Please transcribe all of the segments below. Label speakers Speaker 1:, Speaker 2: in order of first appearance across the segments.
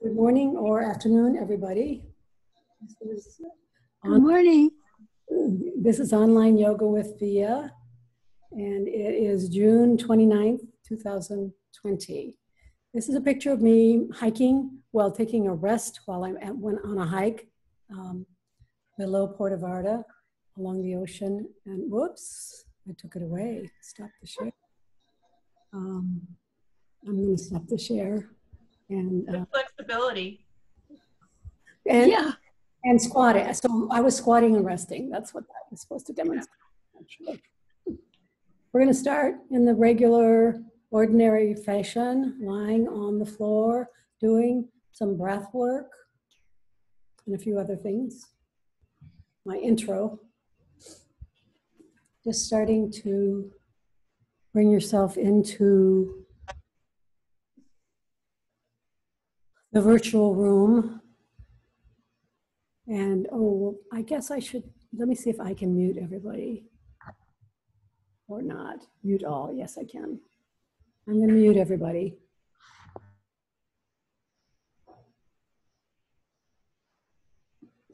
Speaker 1: Good morning or afternoon, everybody.
Speaker 2: Good morning.
Speaker 1: This is Online Yoga with Via, and it is June 29th, 2020. This is a picture of me hiking while taking a rest while I'm on a hike below Puerto Vallarta along the ocean. And whoops, I took it away. Stop the share. I'm going to stop the share. And
Speaker 3: flexibility.
Speaker 1: And,
Speaker 2: yeah.
Speaker 1: And squatting. So I was squatting and resting. That's what that was supposed to demonstrate. Actually. We're going to start in the regular, ordinary fashion, lying on the floor, doing some breath work and a few other things. My intro. Just starting to bring yourself into the virtual room. And I guess I should, let me see if I can mute everybody or not. Mute all, yes I can. I'm going to mute everybody.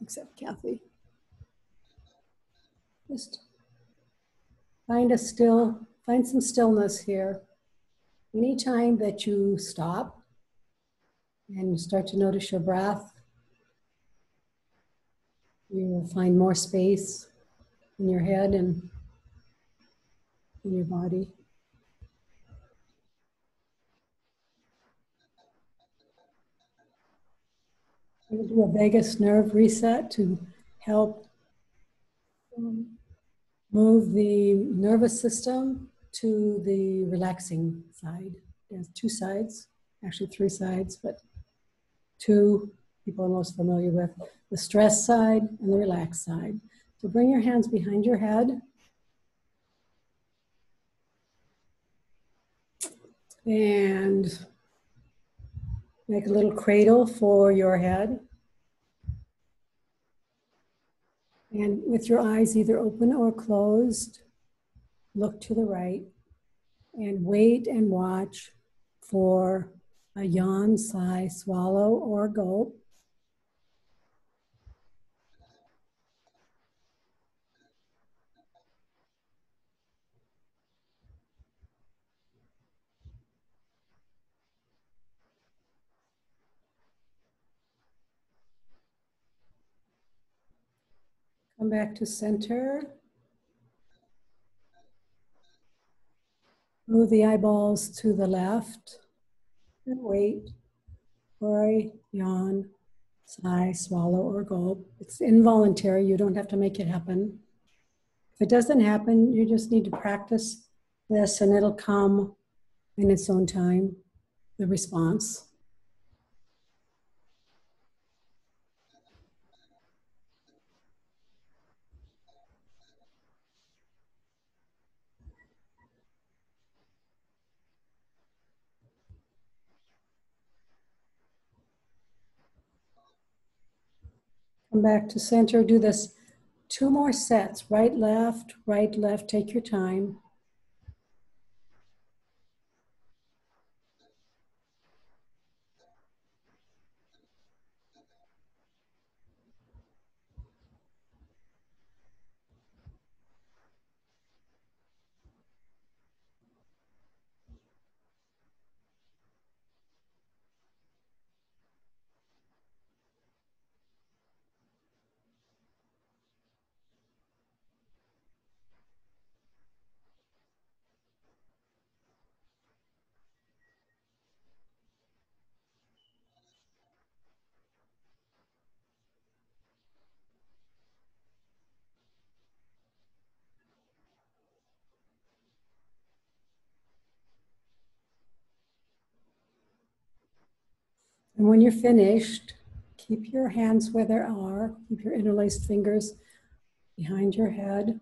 Speaker 1: Except Kathy. Just find some stillness here. Anytime that you stop and you start to notice your breath, you will find more space in your head and in your body. I'm going to do a vagus nerve reset to help move the nervous system to the relaxing side. There's two sides, actually three sides, but two people are most familiar with, the stress side and the relaxed side. So bring your hands behind your head. And make a little cradle for your head. And with your eyes either open or closed, look to the right and wait and watch for a yawn, sigh, swallow, or gulp. Come back to center. Move the eyeballs to the left and wait for a yawn, sigh, swallow, or gulp. It's involuntary. You don't have to make it happen. If it doesn't happen, you just need to practice this and it'll come in its own time, the response. Come back to center. Do this 2 more sets. Right, left, take your time. And when you're finished, keep your hands where they are. Keep your interlaced fingers behind your head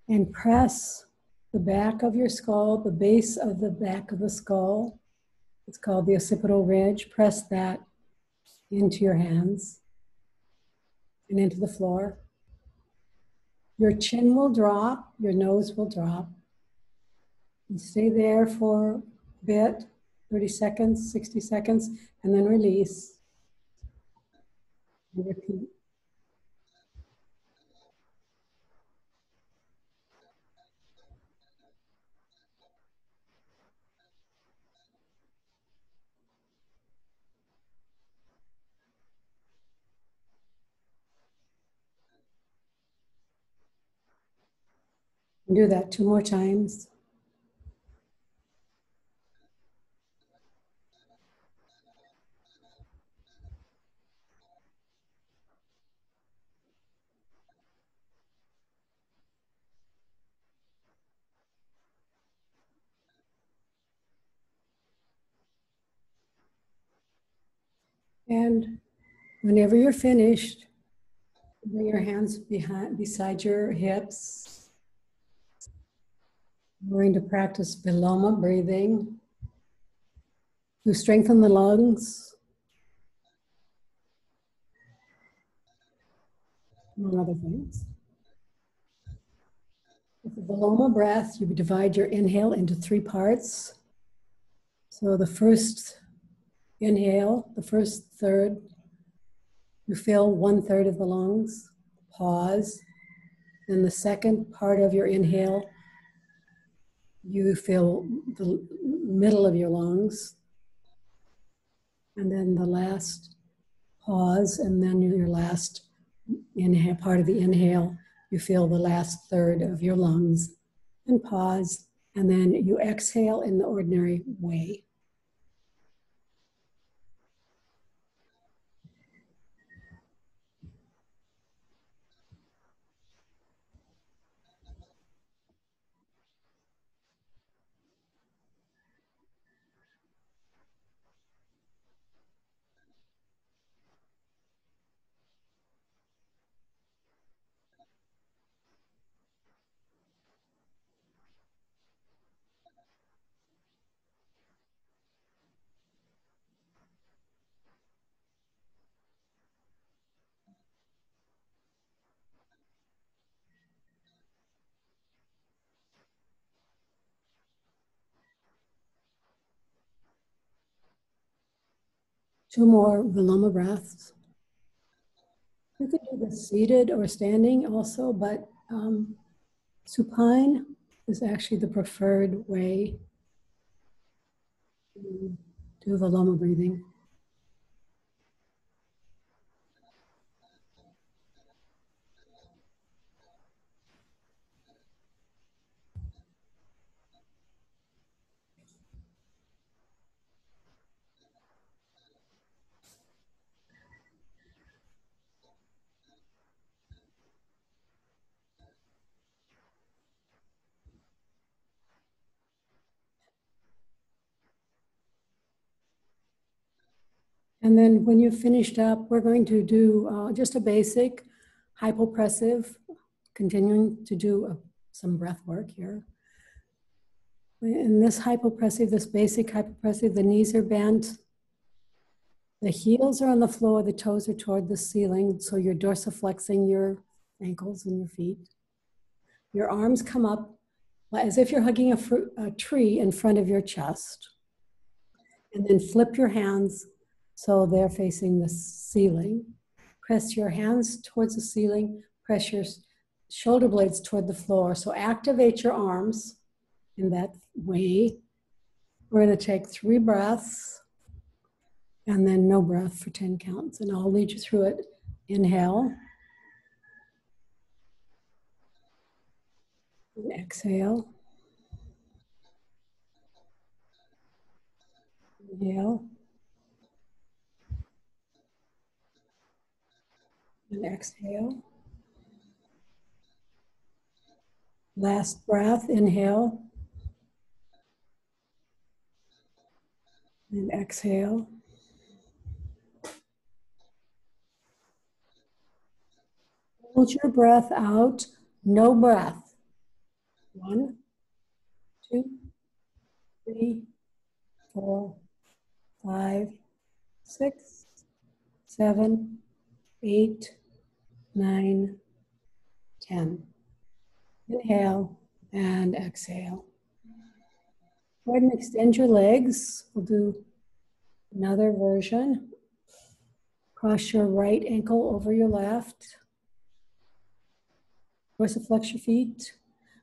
Speaker 1: and press the back of your skull, the base of the back of the skull. It's called the occipital ridge. Press that into your hands and into the floor. Your chin will drop, your nose will drop. And stay there for a bit. 30 seconds, 60 seconds, and then release. And repeat. Do that 2 more times. And whenever you're finished, bring your hands beside your hips. We're going to practice Viloma breathing to strengthen the lungs, among other things. With the Viloma breath, you divide your inhale into 3 parts. So the first inhale, the first third, you fill 1/3 of the lungs, pause. Then the second part of your inhale, you fill the middle of your lungs. And then the last, pause, and then your last inhale, part of the inhale, you fill the last third of your lungs and pause. And then you exhale in the ordinary way. Two more Viloma breaths. You could do this seated or standing also, but supine is actually the preferred way to do Viloma breathing. And then when you've finished up, we're going to do just a basic hypopressive, continuing to do some breath work here. In this hypopressive, this basic hypopressive, the knees are bent, the heels are on the floor, the toes are toward the ceiling, so you're dorsiflexing your ankles and your feet. Your arms come up as if you're hugging a tree in front of your chest. And then flip your hands so they're facing the ceiling. Press your hands towards the ceiling, press your shoulder blades toward the floor. So activate your arms in that way. We're going to take 3 breaths and then no breath for 10 counts. And I'll lead you through it. Inhale. And exhale. Inhale. And exhale. Last breath, inhale. And exhale. Hold your breath out, no breath. 1, 2, 3, 4, 5, 6, 7, 8, 9, 10. Inhale and exhale. Go ahead and extend your legs. We'll do another version. Cross your right ankle over your left. Dorsiflex your feet.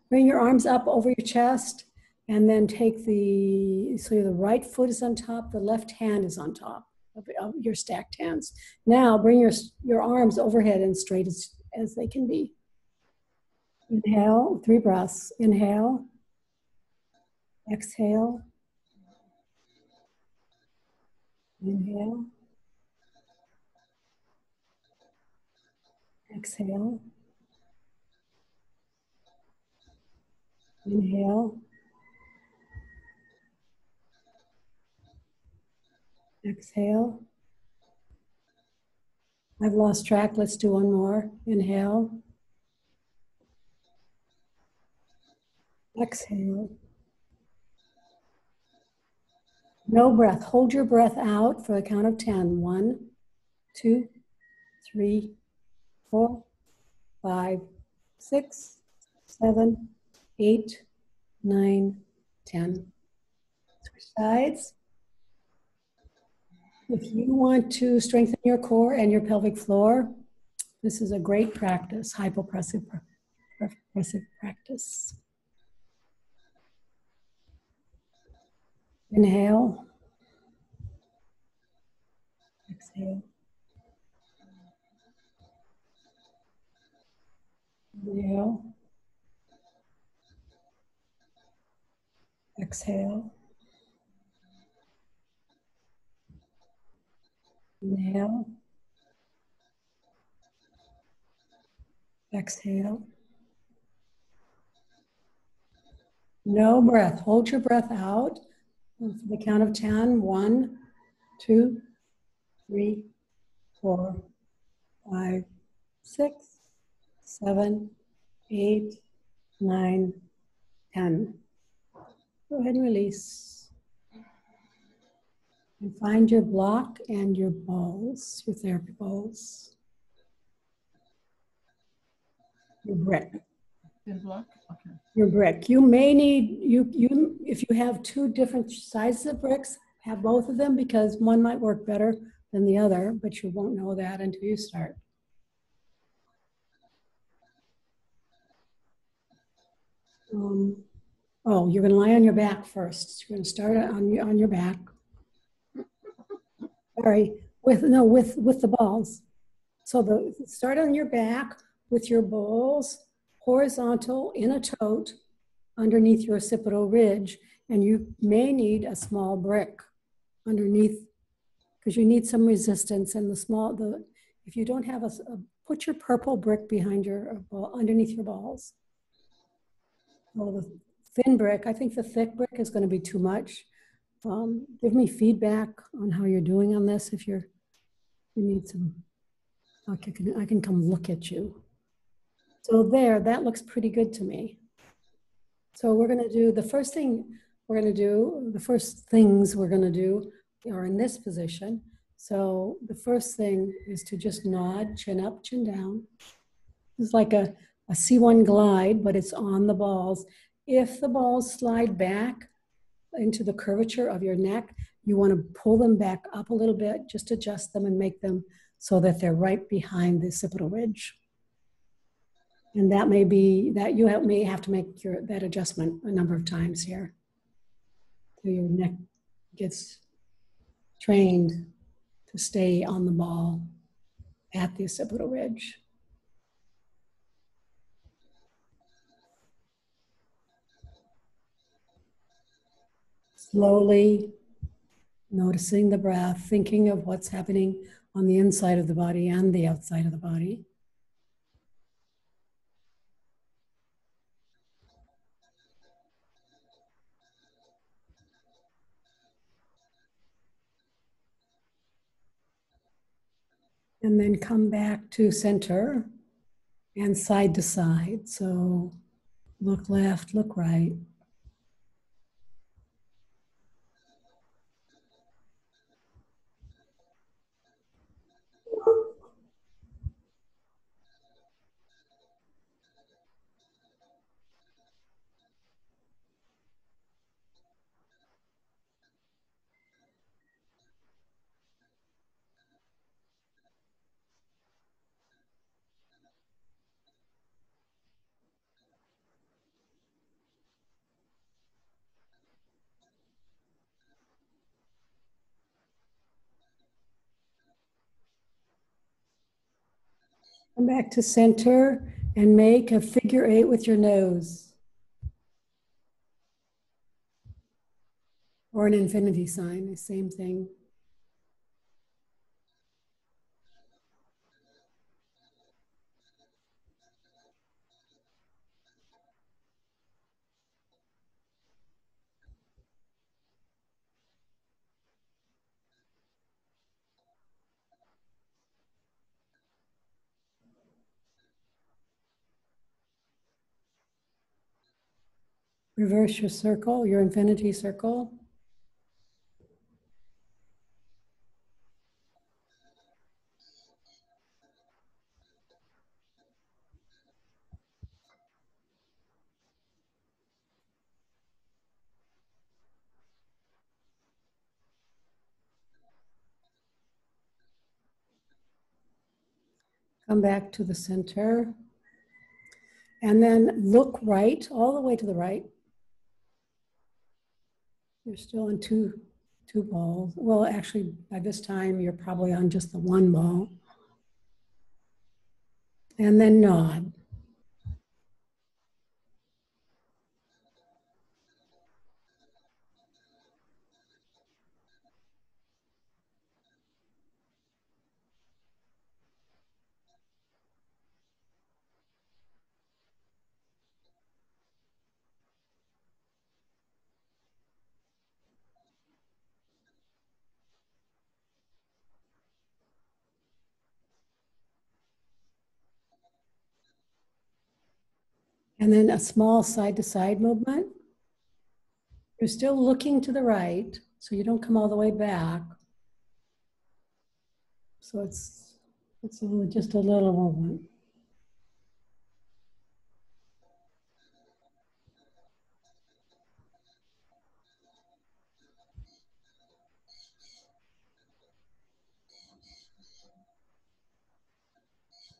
Speaker 1: Bring your arms up over your chest, and then take so the right foot is on top, the left hand is on top of your stacked hands. Now bring your arms overhead and straight as they can be. Inhale, 3 breaths. Inhale, exhale, inhale, exhale, inhale, exhale. I've lost track. Let's do one more. Inhale, exhale. No breath. Hold your breath out for a count of 10. 1, 2, 3, 4, 5, 6, 7, 8, 9, 10. Switch sides. If you want to strengthen your core and your pelvic floor, this is a great practice, hypopressive practice. Inhale. Exhale. Inhale. Exhale. Inhale. Exhale. No breath. Hold your breath out for the count of 10. 1, 2, 3, 4, 5, 6, 7, 8, 9, 10. Go ahead and release. And find your block and your balls, your therapy balls. Your brick.
Speaker 2: Your block? Okay.
Speaker 1: Your brick. You may need, if you have 2 different sizes of bricks, have both of them because one might work better than the other, but you won't know that until you start. Oh, you're going to lie on your back first. You're going to start on your back. Sorry, with the balls. So start on your back with your balls horizontal in a tote underneath your occipital ridge, and you may need a small brick underneath because you need some resistance. And if you don't have put your purple brick behind your underneath your balls. Well, the thin brick, I think the thick brick is going to be too much. Give me feedback on how you're doing on this. If you need some, I can come look at you. So that looks pretty good to me. So we're going to do the first things we're going to do are in this position. So the first thing is to just nod, chin up, chin down. It's like a C1 glide, but it's on the balls. If the balls slide back into the curvature of your neck, you want to pull them back up a little bit, just adjust them and make them so that they're right behind the occipital ridge. And that may be that you may have to make that adjustment a number of times here. So your neck gets trained to stay on the ball at the occipital ridge. Slowly noticing the breath, thinking of what's happening on the inside of the body and the outside of the body. And then come back to center and side to side. So look left, look right. Come back to center and make a figure 8 with your nose. Or an infinity sign, the same thing. Reverse your circle, your infinity circle. Come back to the center. And then look right, all the way to the right. You're still in two balls. Well, actually, by this time, you're probably on just the one ball. And then nod. And then a small side-to-side movement. You're still looking to the right, so you don't come all the way back. So it's just a little movement.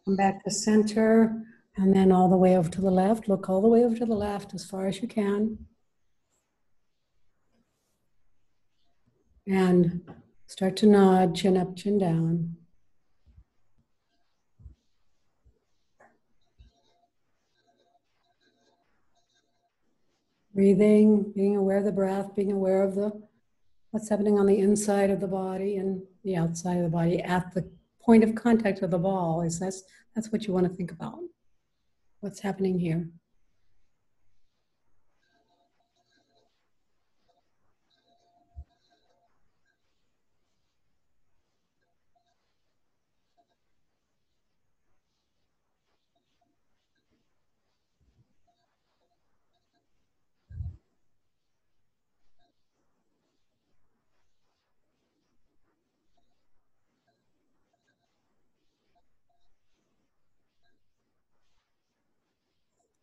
Speaker 1: Come back to center, and then all the way over to the left. Look all the way over to the left as far as you can. And start to nod, chin up, chin down. Breathing, being aware of the breath, being aware of what's happening on the inside of the body and the outside of the body at the point of contact of the ball. That's what you want to think about. What's happening here?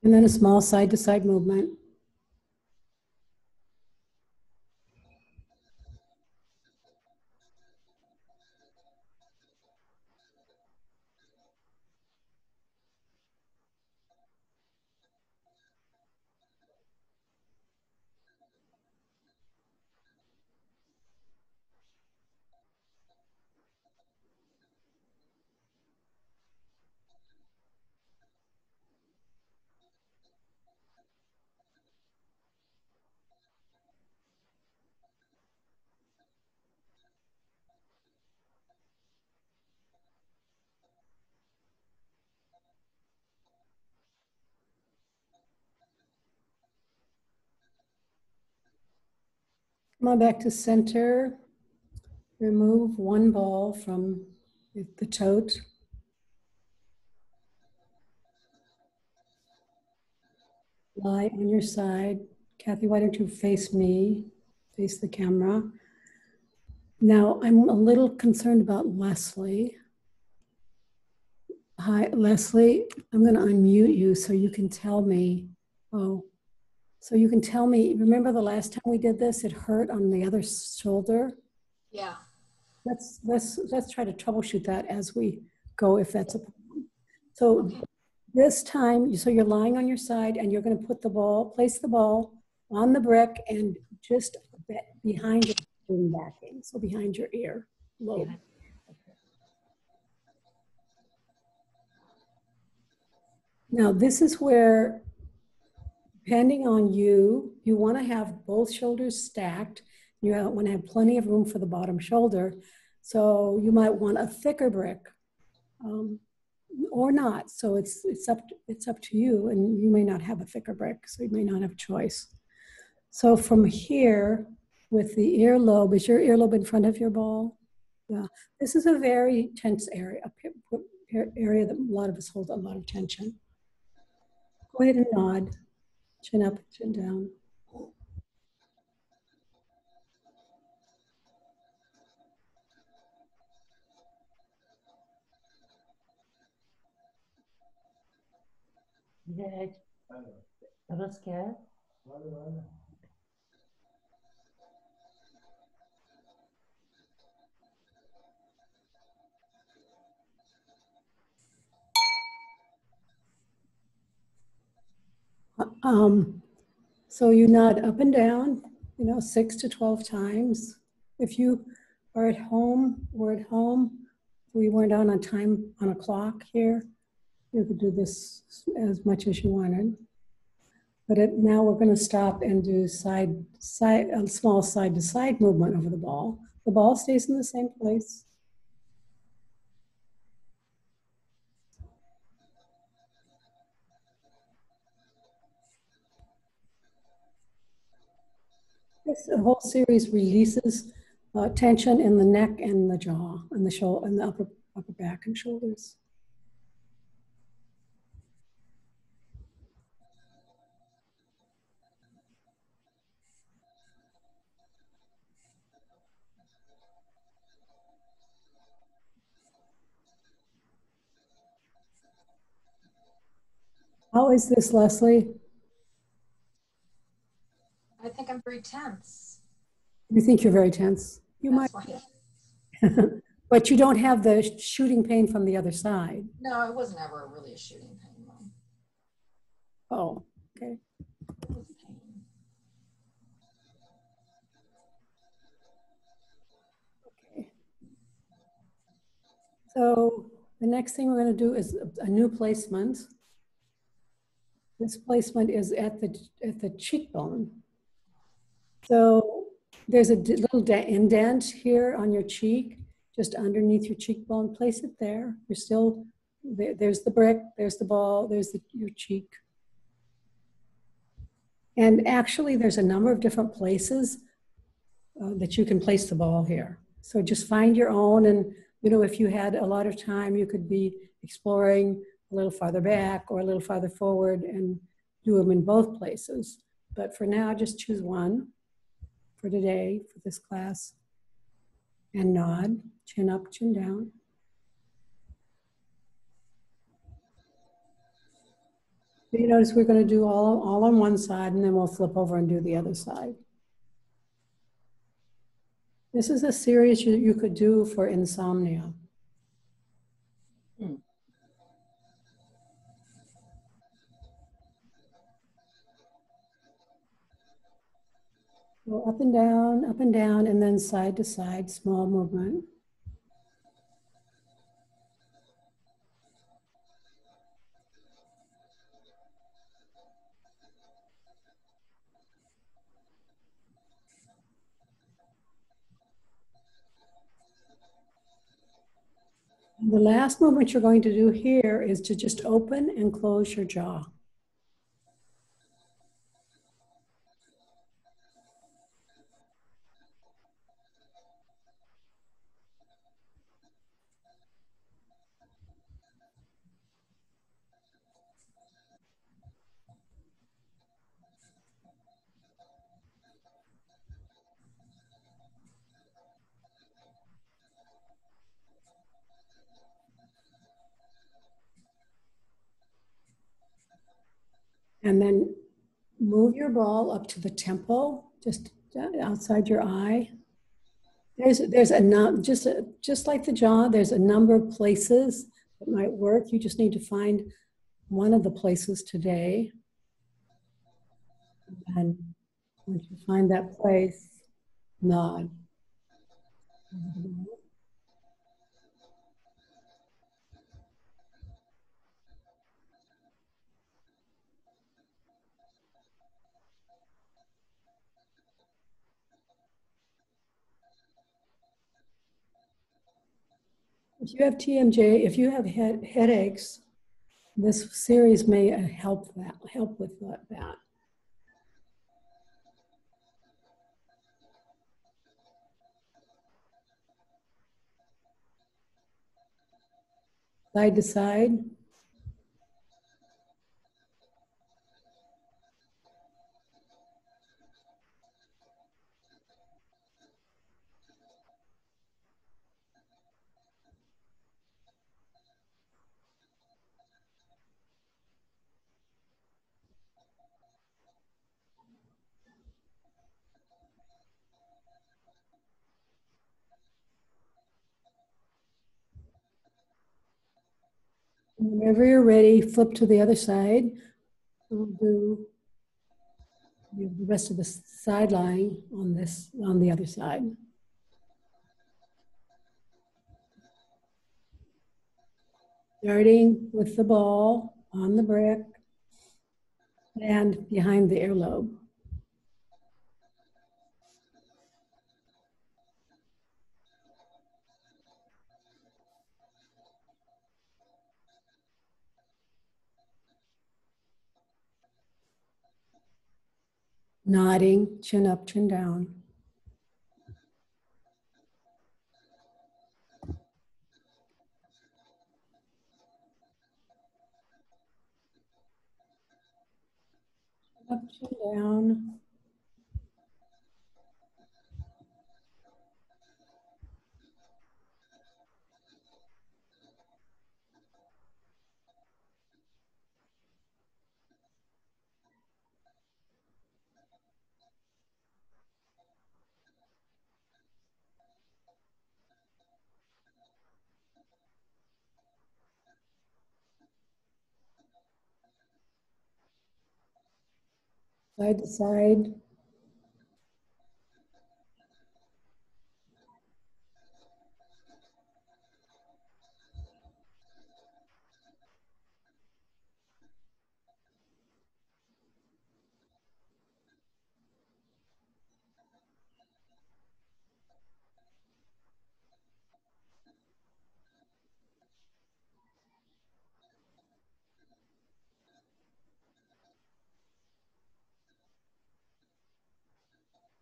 Speaker 1: And then a small side-to-side movement. Come on back to center. Remove one ball from the tote. Lie on your side. Kathy, why don't you face me? Face the camera. Now, I'm a little concerned about Leslie. Hi, Leslie. I'm going to unmute you so you can tell me. Oh, so you can tell me. Remember the last time we did this? It hurt on the other shoulder.
Speaker 3: Yeah.
Speaker 1: Let's try to troubleshoot that as we go, if that's a problem. So
Speaker 3: Okay.
Speaker 1: this time, so you're lying on your side and you're going to place the ball on the brick and just behind your backing, so behind your ear lobe. Now, this is where, depending on you, you want to have both shoulders stacked. You want to have plenty of room for the bottom shoulder. So you might want a thicker brick or not. So it's up to you, and you may not have a thicker brick, so you may not have a choice. So from here, with the earlobe, is your earlobe in front of your ball? Yeah, this is a very tense area, area that a lot of us hold a lot of tension. Go ahead and nod, chin up, chin down.
Speaker 3: ¿Estás scared?
Speaker 1: So you nod up and down, 6 to 12 times. If you are at home, we're at home, we weren't on a time, on a clock here, you could do this as much as you wanted. But now we're going to stop and do a small side to side movement over the ball. The ball stays in the same place. This whole series releases tension in the neck and the jaw and the shoulder and the upper back and shoulders. How is this, Leslie?
Speaker 4: I think I'm very tense.
Speaker 1: You think you're very tense? You
Speaker 4: That's
Speaker 1: might.
Speaker 4: why.
Speaker 1: But you don't have the shooting pain from the other side.
Speaker 4: No, it wasn't ever really a shooting pain. Though.
Speaker 1: Oh, okay.
Speaker 4: It was pain.
Speaker 1: Okay. So the next thing we're going to do is a new placement. This placement is at the cheekbone. So there's a little indent here on your cheek, just underneath your cheekbone. Place it there. You're still, there's the brick, there's the ball, there's your cheek. And actually, there's a number of different places that you can place the ball here. So just find your own. And, if you had a lot of time, you could be exploring a little farther back or a little farther forward and do them in both places. But for now, just choose one for today, for this class. And nod, chin up, chin down. So you notice we're going to do all on one side, and then we'll flip over and do the other side. This is a series you could do for insomnia. Go up and down, and then side to side, small movement. The last movement you're going to do here is to just open and close your jaw. And then move your ball up to the temple, just outside your eye. There's just like the jaw, there's a number of places that might work. You just need to find one of the places today. And once you find that place, nod. If you have TMJ, if you have headaches, this series may help with that. Side to side. Whenever you're ready, flip to the other side. We'll do the rest of the side lying on the other side. Starting with the ball on the brick and behind the earlobe. Nodding, chin up, chin down. Up, chin down. Side to side.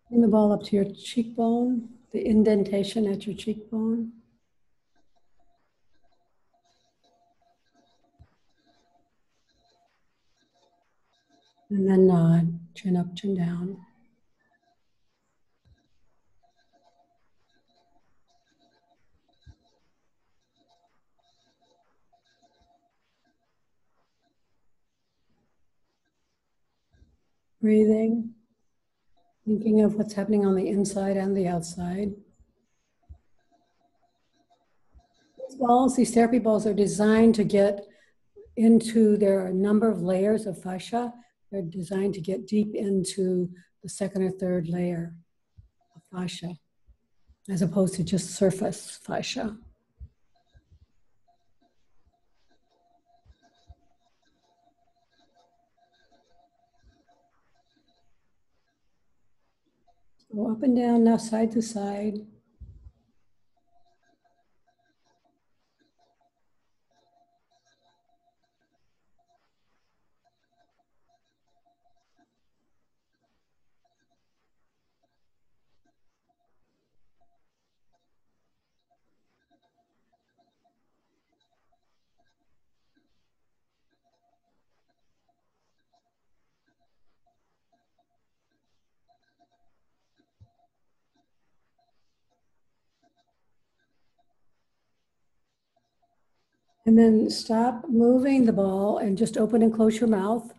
Speaker 1: Bring the ball up to your cheekbone, the indentation at your cheekbone. And then nod, chin up, chin down. Breathing, thinking of what's happening on the inside and the outside. These therapy balls are designed to get into, there are a number of layers of fascia. They're designed to get deep into the second or third layer of fascia, as opposed to just surface fascia. Go up and down now, side to side. And then stop moving the ball and just open and close your mouth.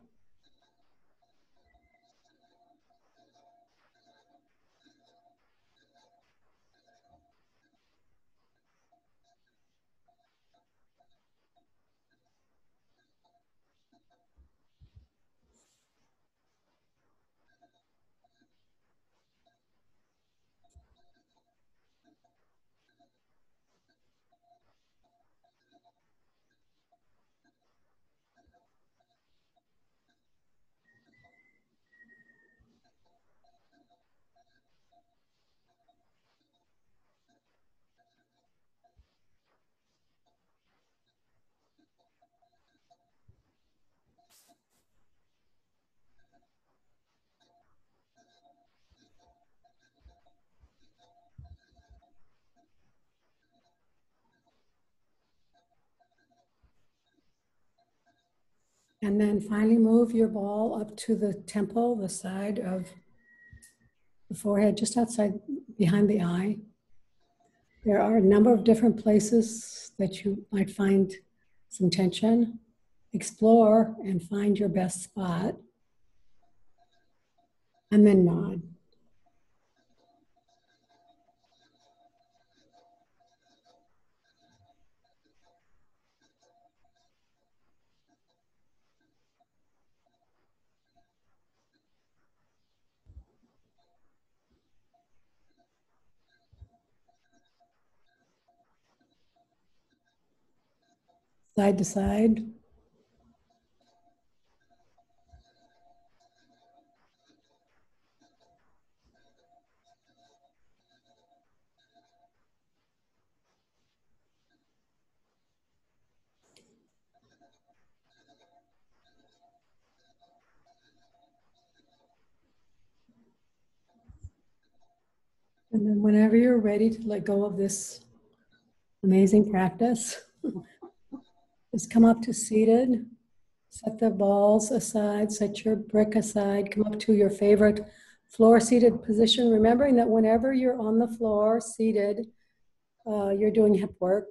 Speaker 1: And then finally move your ball up to the temple, the side of the forehead, just outside, behind the eye. There are a number of different places that you might find some tension. Explore and find your best spot. And then nod. Side to side. And then whenever you're ready to let go of this amazing practice, just come up to seated, set the balls aside, set your brick aside, come up to your favorite floor seated position, remembering that whenever you're on the floor seated, you're doing hip work,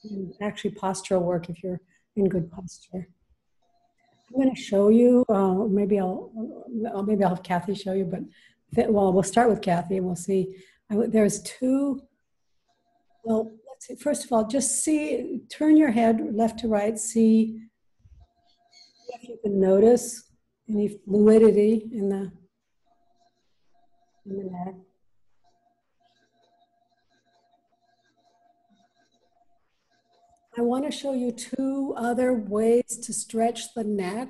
Speaker 1: and actually postural work if you're in good posture. I'm going to show you, maybe I'll have Kathy show you, but well, we'll start with Kathy and we'll see. There's two, well, let's see, first of all, just see, turn your head left to right, see if you can notice any fluidity in the neck. I want to show you two other ways to stretch the neck.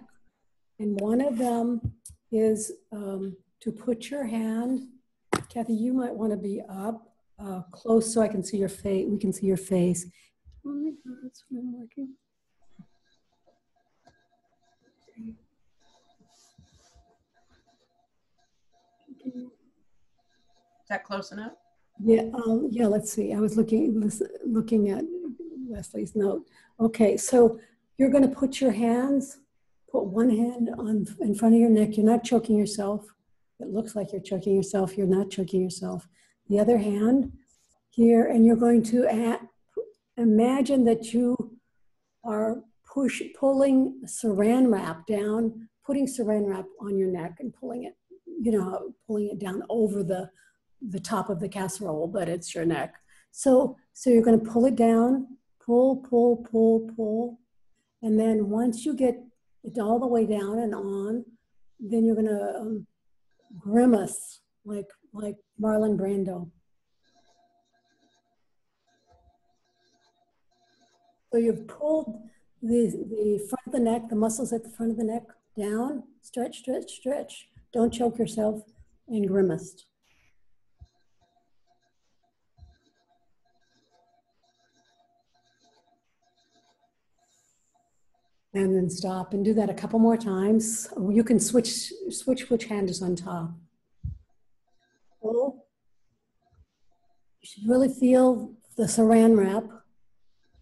Speaker 1: And one of them is to put your hand, Kathy, you might want to be up close so I can see your face. We can see your face. Oh my God, that's not working.
Speaker 2: Is that close enough?
Speaker 1: Yeah, yeah. Let's see. I was looking at Leslie's note. Okay, so you're going to put your hands. Put one hand in front of your neck. You're not choking yourself. It looks like you're choking yourself. You're not choking yourself. The other hand here, and you're going to imagine that you are pulling saran wrap down, putting saran wrap on your neck and pulling it, pulling it down over the top of the casserole, but it's your neck. So you're going to pull it down, pull, pull, pull, pull. And then once you get it all the way down and on, then you're going to grimace like Marlon Brando. So you've pulled the front of the neck, the muscles at the front of the neck down, stretch, stretch, stretch. Don't choke yourself, and grimaced. And then stop and do that a couple more times. You can switch which hand is on top. Pull. You should really feel the saran wrap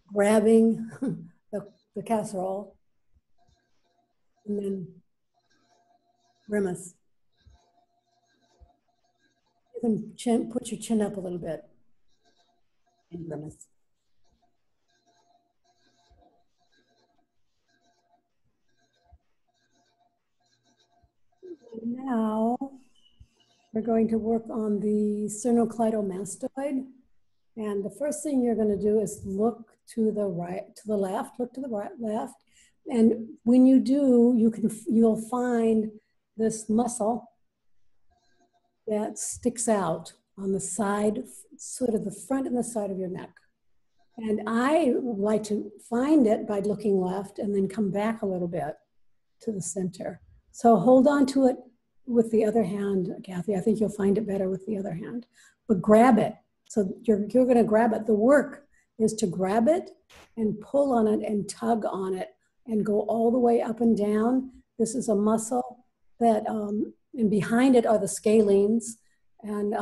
Speaker 1: grabbing the casserole. And then grimace. You can put your chin up a little bit and grimace. Now, we're going to work on the sternocleidomastoid. And the first thing you're going to do is look to the right, to the left, look to the right, left. And when you do, you'll find this muscle that sticks out on the side, sort of the front and the side of your neck. And I like to find it by looking left and then come back a little bit to the center. So hold on to it with the other hand, Kathy. I think you'll find it better with the other hand. But grab it. So you're going to grab it. The work is to grab it and pull on it and tug on it and go all the way up and down. This is a muscle that, and behind it are the scalenes. And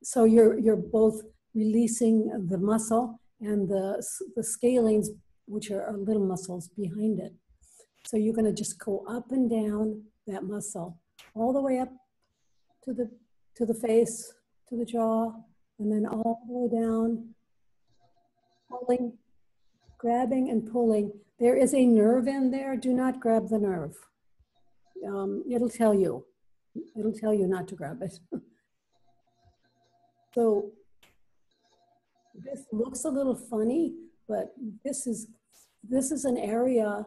Speaker 1: so you're both releasing the muscle and the scalenes, which are little muscles behind it. So you're going to just go up and down that muscle, all the way up to the face, to the jaw, and then all the way down, pulling, grabbing and pulling. There is a nerve in there. Do not grab the nerve. It'll tell you. It'll tell you not to grab it. So this looks a little funny, but this is an area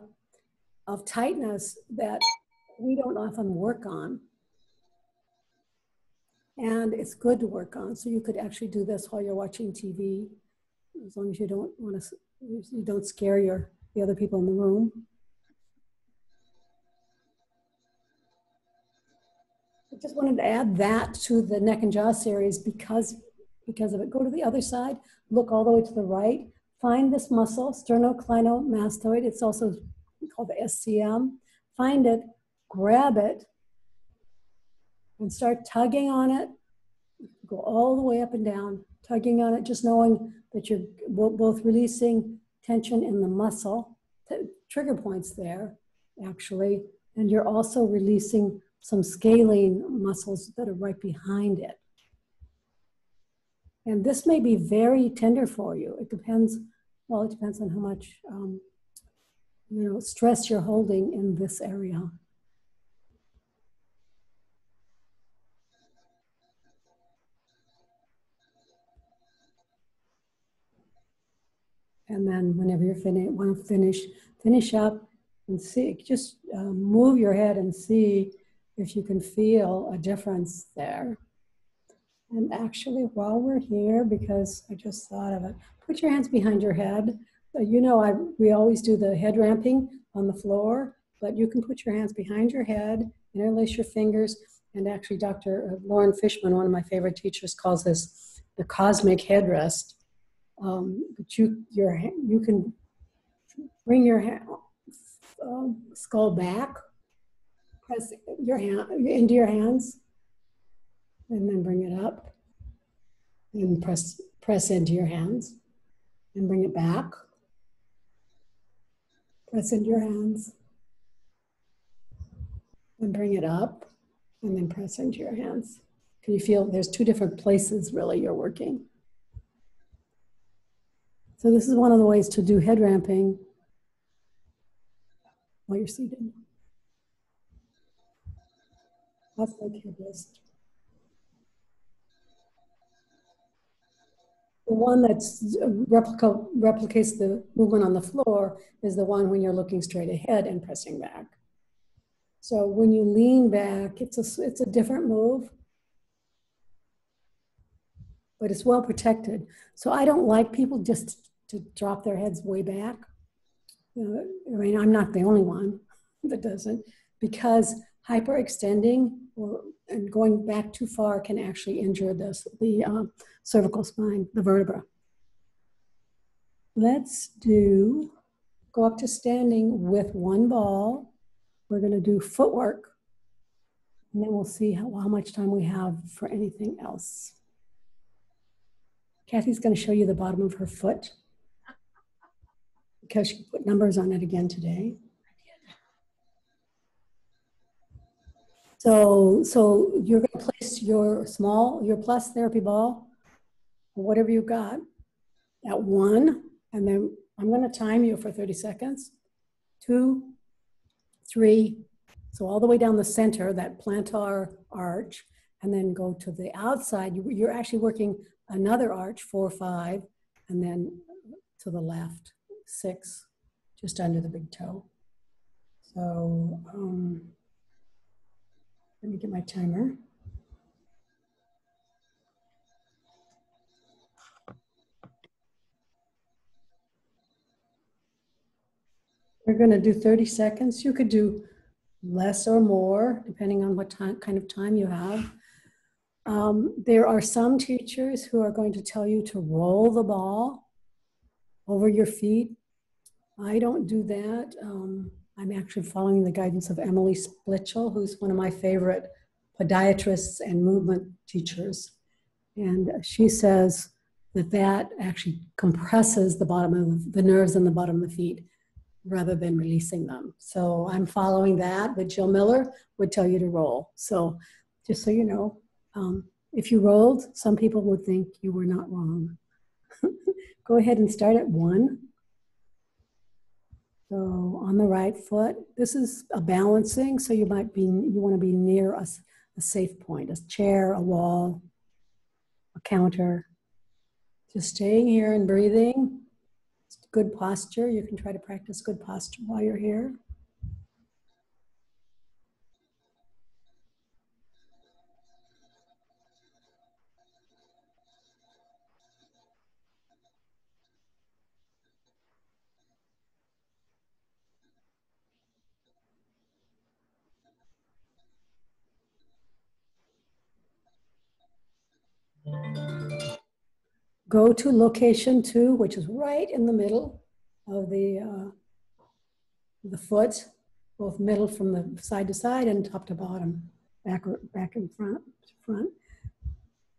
Speaker 1: of tightness that we don't often work on. And it's good to work on. So you could actually do this while you're watching TV, as long as you don't want to, you don't scare the other people in the room. I just wanted to add that to the neck and jaw series because of it. Go to the other side, look all the way to the right, find this muscle, sternocleidomastoid. It's also called the SCM. Find it, grab it, and start tugging on it. Go all the way up and down, tugging on it, just knowing that you're both releasing tension in the muscle, trigger points there, actually, and you're also releasing some scalene muscles that are right behind it. And this may be very tender for you. It depends, well, it depends on how much stress you're holding in this area. And then whenever you're want to finish up and see, just move your head and see if you can feel a difference there. And actually, while we're here, because I just thought of it, put your hands behind your head. We always do the head ramping on the floor, but you can put your hands behind your head, interlace your fingers, and actually Dr. Lauren Fishman, one of my favorite teachers, calls this the cosmic headrest. But you can bring your skull back, press your hand into your hands, and then bring it up, and press into your hands, and bring it back, press into your hands, and bring it up, and then press into your hands. Can you feel there's two different places really you're working? So this is one of the ways to do head ramping while you're seated. That's like head rest. The one that's replicates the movement on the floor is the one when you're looking straight ahead and pressing back. So when you lean back, it's a different move, but it's well protected. So I don't like people just to drop their heads way back. I'm not the only one that doesn't, because hyperextending and going back too far can actually injure the cervical spine, the vertebra. Let's go up to standing with one ball. We're going to do footwork, and then we'll see how much time we have for anything else. Kathy's going to show you the bottom of her foot, because she put numbers on it again today. So you're going to place your plus therapy ball, or whatever you've got, at 1, and then I'm going to time you for 30 seconds. 2, 3, so all the way down the center, that plantar arch, and then go to the outside. You're actually working another arch, 4, 5, and then to the left, 6, just under the big toe. So let me get my timer. We're going to do 30 seconds. You could do less or more, depending on what kind of time you have. There are some teachers who are going to tell you to roll the ball over your feet. I don't do that. I'm actually following the guidance of Emily Splitchell, who's one of my favorite podiatrists and movement teachers. And she says that actually compresses the bottom of the nerves in the bottom of the feet. rather than releasing them. So I'm following that, but Jill Miller would tell you to roll. So just so you know, if you rolled, some people would think you were not wrong. Go ahead and start at 1. So on the right foot, this is a balancing, so you want to be near a safe point, a chair, a wall, a counter. Just staying here and breathing. Good posture. You can try to practice good posture while you're here. Go to location 2, which is right in the middle of the foot, both middle from the side to side and top to bottom, back and front.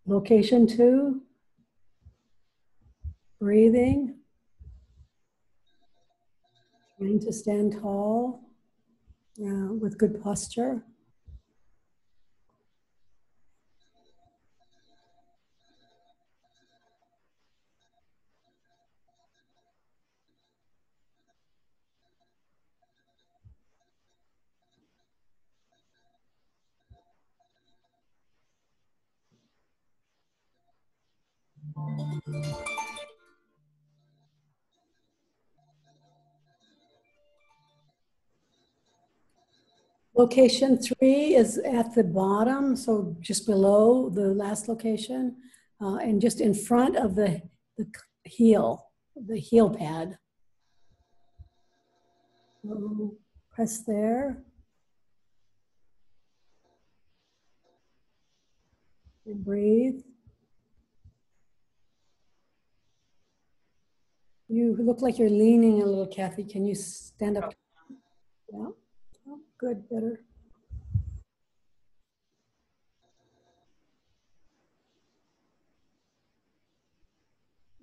Speaker 1: Location 2, breathing, trying to stand tall with good posture. Location 3 is at the bottom, so just below the last location, and just in front of the heel pad. So press there. And breathe. You look like you're leaning a little, Kathy. Can you stand up? Yeah. Oh, good, better.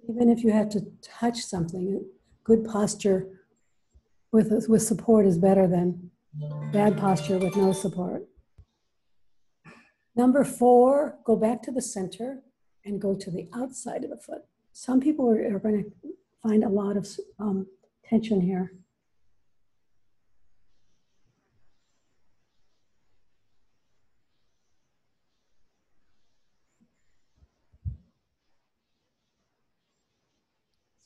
Speaker 1: Even if you have to touch something, good posture with support is better than bad posture with no support. Number 4, go back to the center and go to the outside of the foot. Some people are going to find a lot of tension here.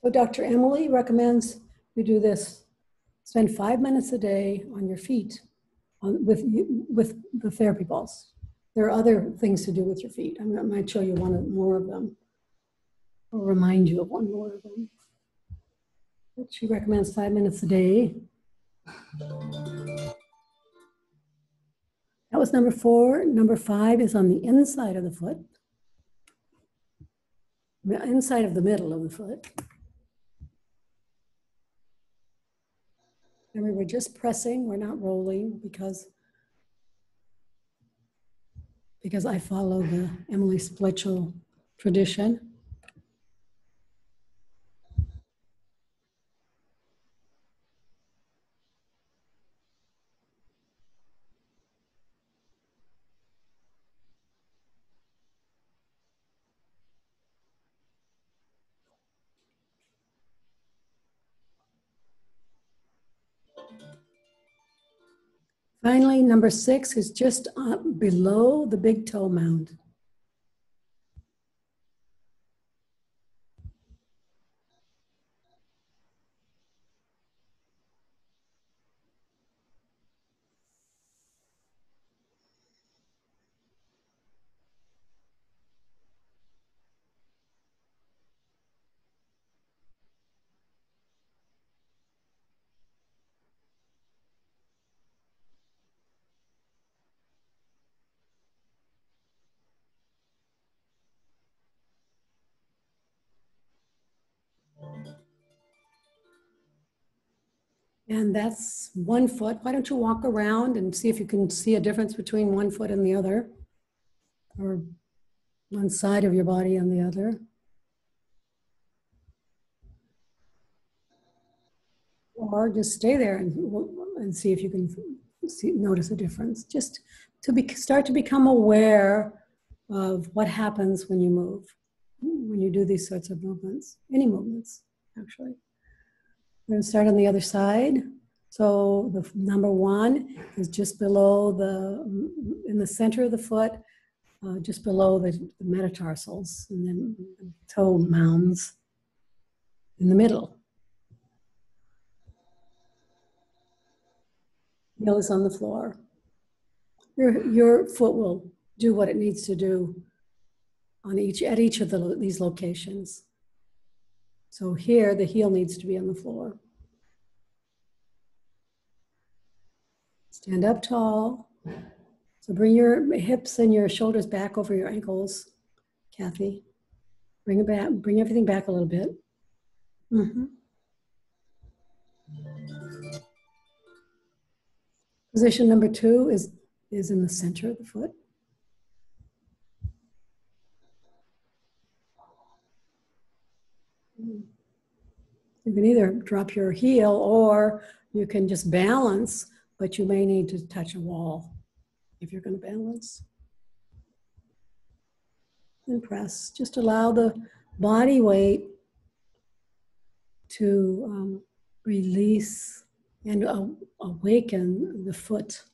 Speaker 1: So Dr. Emily recommends you do this. Spend 5 minutes a day on your feet with the therapy balls. There are other things to do with your feet. I might show you one more of them or remind you of one more of them. But she recommends 5 minutes a day. That was number 4. Number 5 is on the inside of the foot, the inside of the middle of the foot. And we were just pressing, we're not rolling because I follow the Emily Spletchel tradition. Finally, number 6 is just below the big toe mound. And that's one foot. Why don't you walk around and see if you can see a difference between one foot and the other, or one side of your body and the other. or just stay there and see if you can notice a difference. Just to start to become aware of what happens when you move, when you do these sorts of movements, any movements, actually. We're going to start on the other side. So the number 1 is just below in the center of the foot, just below the metatarsals, and then the toe mounds in the middle. Heel is on the floor. Your foot will do what it needs to do at each of these locations. So here, the heel needs to be on the floor. Stand up tall. So bring your hips and your shoulders back over your ankles, Kathy. Bring it back. Bring everything back a little bit. Mm-hmm. Position number 2 is in the center of the foot. You can either drop your heel or you can just balance, but you may need to touch a wall if you're going to balance. And press. Just allow the body weight to release and awaken the foot.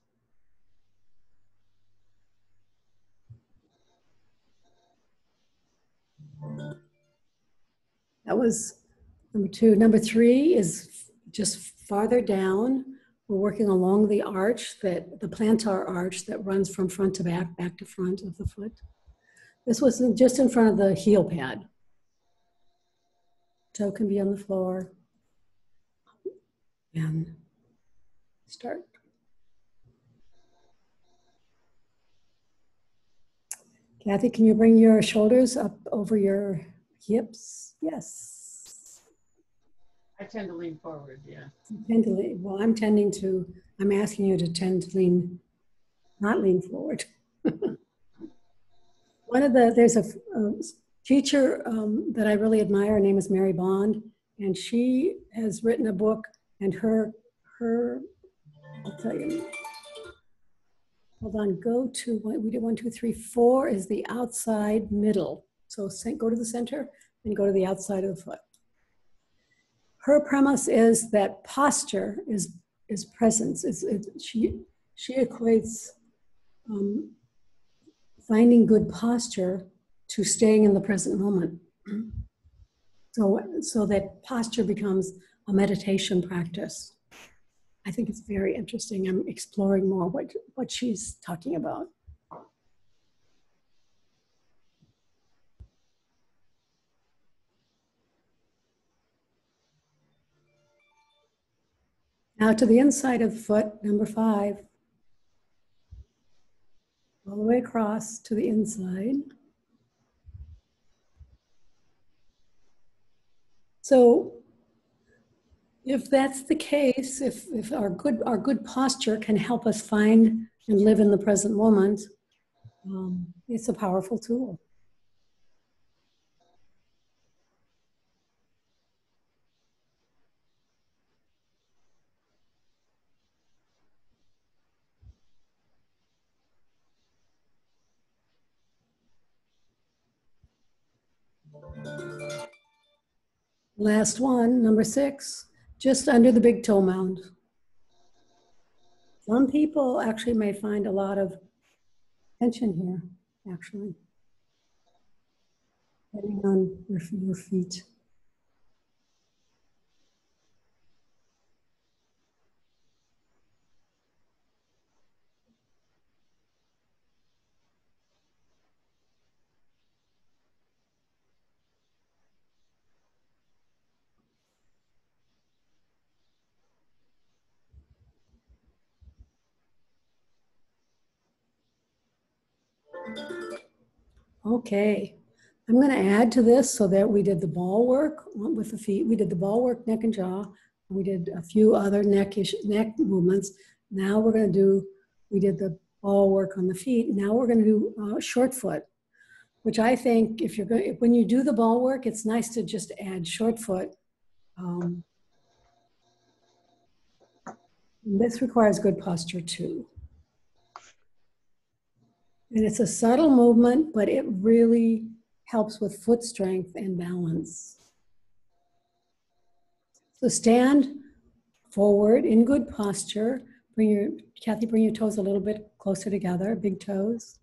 Speaker 1: That was number 2. Number 3 is just farther down. We're working along the arch, the plantar arch that runs from front to back, back to front of the foot. This was just in front of the heel pad. Toe can be on the floor. And start. Kathy, can you bring your shoulders up over your hips? Yes.
Speaker 2: I tend to lean forward, yeah.
Speaker 1: I'm asking you to tend to not lean forward. There's a teacher that I really admire. Her name is Mary Bond, and she has written a book, and her, I'll tell you. Hold on, go to, we did 1, 2, 3, 4 is the outside middle. So go to the center and go to the outside of the foot. Her premise is that posture is presence. She equates finding good posture to staying in the present moment. So that posture becomes a meditation practice. I think it's very interesting. I'm exploring more what she's talking about. Now to the inside of the foot, number 5. All the way across to the inside. So if that's the case, if our good posture can help us find and live in the present moment, it's a powerful tool. Last one, number 6, just under the big toe mound. Some people actually may find a lot of tension here, actually, depending on your feet. Okay, I'm going to add to this so that we did the ball work with the feet. We did the ball work, neck and jaw. We did a few other neck movements. Now we did the ball work on the feet. Now we're going to do short foot, which I think when you do the ball work, it's nice to just add short foot And this requires good posture too. And it's a subtle movement, but it really helps with foot strength and balance. So stand forward in good posture. Kathy, bring your toes a little bit closer together, big toes.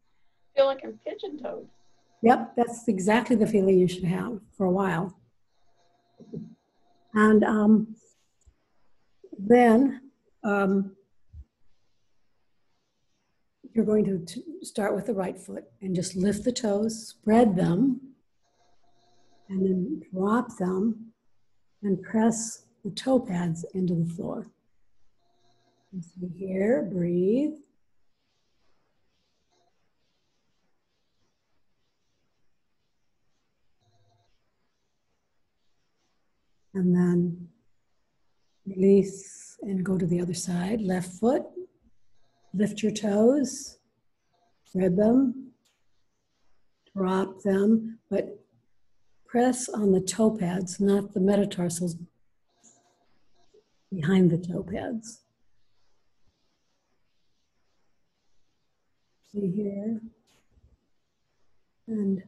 Speaker 2: I feel like I'm pigeon-toed.
Speaker 1: Yep, that's exactly the feeling you should have for a while. And then you're going to start with the right foot and just lift the toes, spread them, and then drop them and press the toe pads into the floor. And so here, breathe. And then release and go to the other side. Left foot, lift your toes, spread them, drop them, but press on the toe pads, not the metatarsals behind the toe pads. See here. And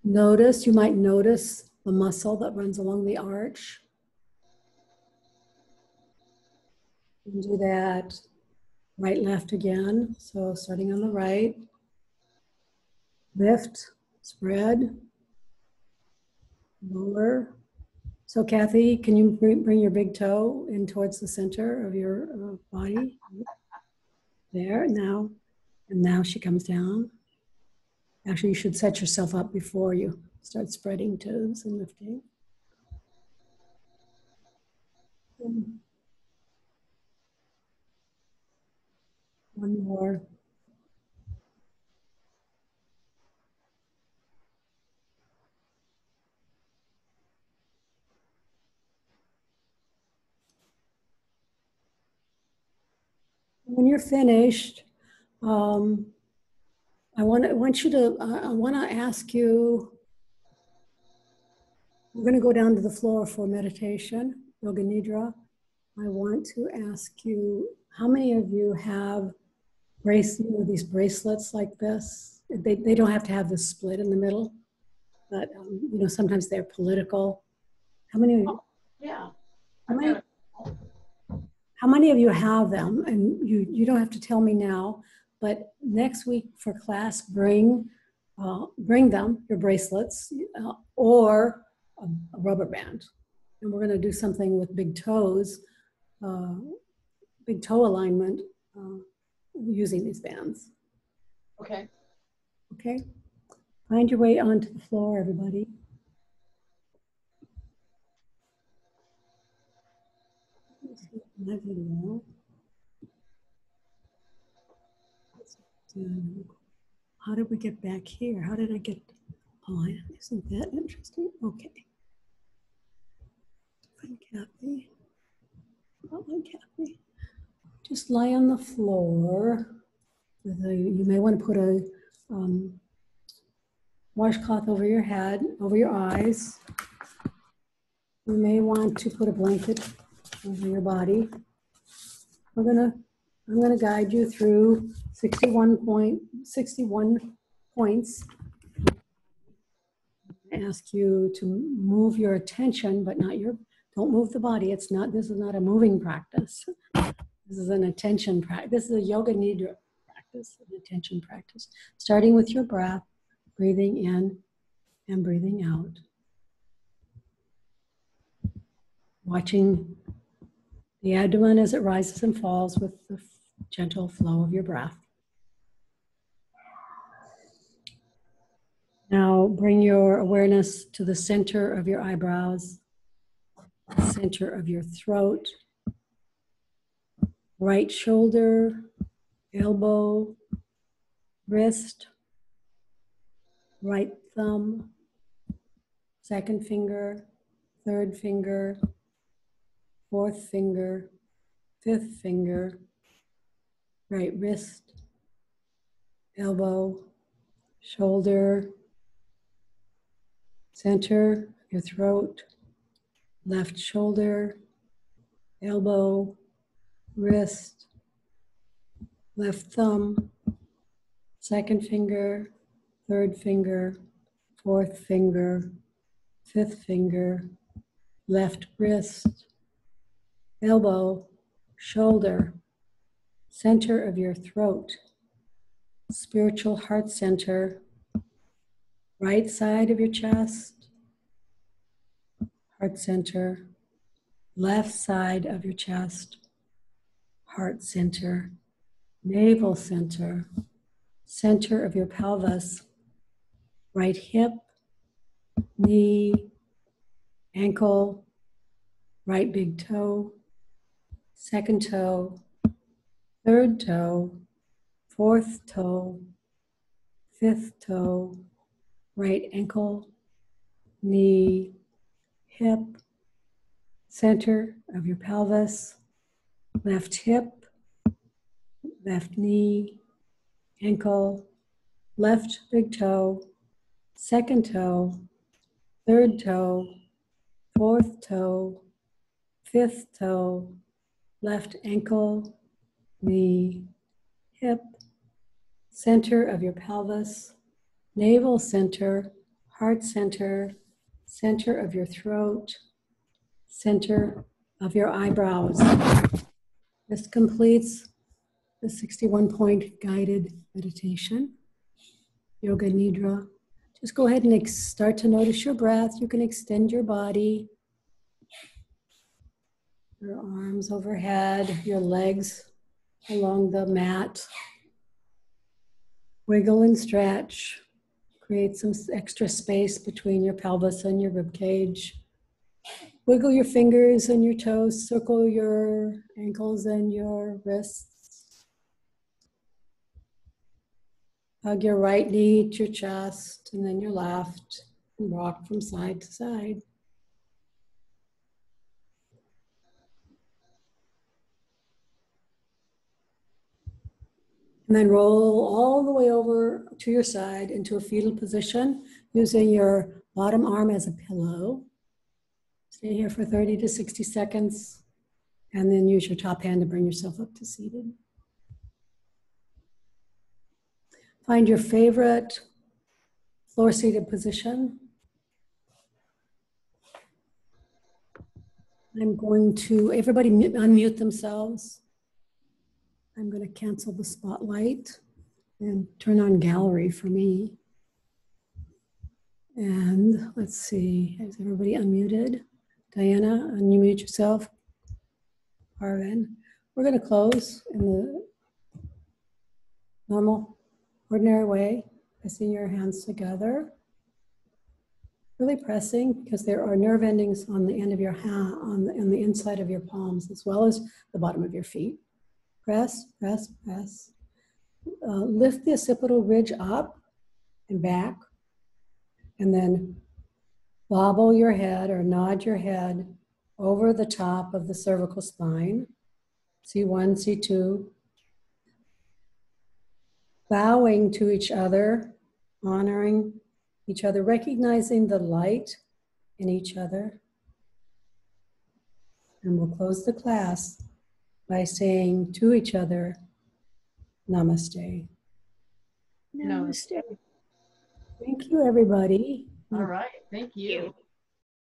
Speaker 1: notice, you might notice the muscle that runs along the arch. And do that right, left again. So starting on the right, lift, spread, lower. So Kathy, can you bring your big toe in towards the center of your body? There, now. And now she comes down. Actually, you should set yourself up before you start spreading toes and lifting. One more. When you're finished, I want to ask you, we're going to go down to the floor for meditation, Yoga Nidra. I want to ask you, how many of you have these bracelets like this? They don't have to have this split in the middle, but sometimes they're political. How many of you?
Speaker 2: Yeah.
Speaker 1: How many of you have them? And you don't have to tell me now, but next week for class, bring them, your bracelets, or a rubber band. And we're going to do something with big toes, big toe alignment using these bands.
Speaker 2: Okay.
Speaker 1: Okay? Find your way onto the floor, everybody. My video. How did we get back here? How did I get? Oh, isn't that interesting? Okay. Find Kathy. Oh, Kathy. Just lie on the floor. You may want to put a washcloth over your head, over your eyes. You may want to put a blanket over your body. I'm gonna guide you through 61 points. I ask you to move your attention, but don't move the body. This is not a moving practice. This is an attention practice. This is a Yoga Nidra practice, an attention practice. Starting with your breath, breathing in and breathing out. Watching the abdomen as it rises and falls with the gentle flow of your breath. Now bring your awareness to the center of your eyebrows, center of your throat, right shoulder, elbow, wrist, right thumb, second finger, third finger, fourth finger, fifth finger, right wrist, elbow, shoulder, center, your throat, left shoulder, elbow, wrist, left thumb, second finger, third finger, fourth finger, fifth finger, left wrist, elbow, shoulder, center of your throat, spiritual heart center, right side of your chest, heart center, left side of your chest, heart center, navel center, center of your pelvis, right hip, knee, ankle, right big toe, second toe, third toe, fourth toe, fifth toe, right ankle, knee, hip, center of your pelvis, left hip, left knee, ankle, left big toe, second toe, third toe, fourth toe, fifth toe, left ankle, knee, hip, center of your pelvis, navel center, heart center, center of your throat, center of your eyebrows. This completes the 61-point guided meditation, Yoga Nidra. Just go ahead and start to notice your breath. You can extend your body, your arms overhead, your legs along the mat. Wiggle and stretch. Create some extra space between your pelvis and your rib cage. Wiggle your fingers and your toes. Circle your ankles and your wrists. Hug your right knee to your chest and then your left, and rock from side to side. And then roll all the way over to your side into a fetal position using your bottom arm as a pillow. Stay here for 30 to 60 seconds and then use your top hand to bring yourself up to seated. Find your favorite floor-seated position. I'm going to, everybody unmute themselves. I'm going to cancel the spotlight and turn on gallery for me. And let's see, is everybody unmuted? Diana, unmute yourself. Arvin. We're going to close in the normal, ordinary way, pressing your hands together. Really pressing because there are nerve endings on the end of your hand, on the inside of your palms, as well as the bottom of your feet. Press, press, press. Lift the occipital ridge up and back, and then bobble your head or nod your head over the top of the cervical spine. C1, C2. Bowing to each other, honoring each other, recognizing the light in each other. And we'll close the class by saying to each other, Namaste.
Speaker 2: Namaste.
Speaker 1: Thank you, everybody.
Speaker 2: All right. Thank you.